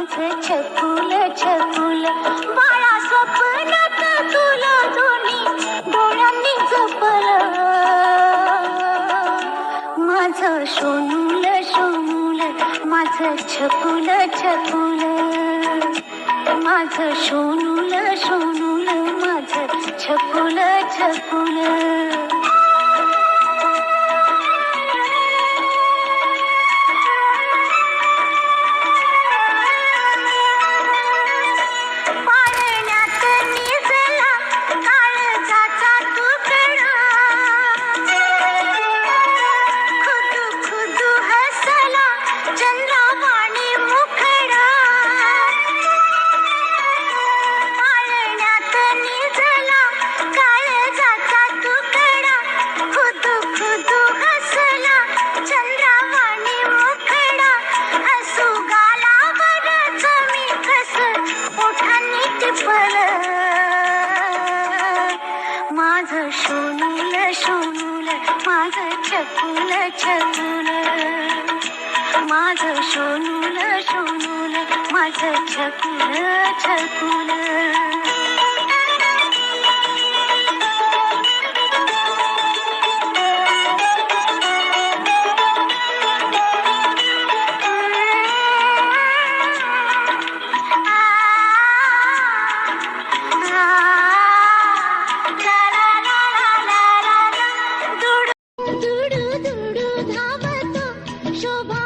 माझं छकुल छकुल बाळा स्वप्नात तुला दोन्ही डोळ्यांनी जपलं. माझं सोनूल सोनूल माझं छकुल छकुल माझं सोनूल सोनूल माझं छकुल छकुल. माझं सोनूल सोनूल माझं छकुल छकुल माझं सोनूल सोनूल माझं छकुल छकुल. शोभा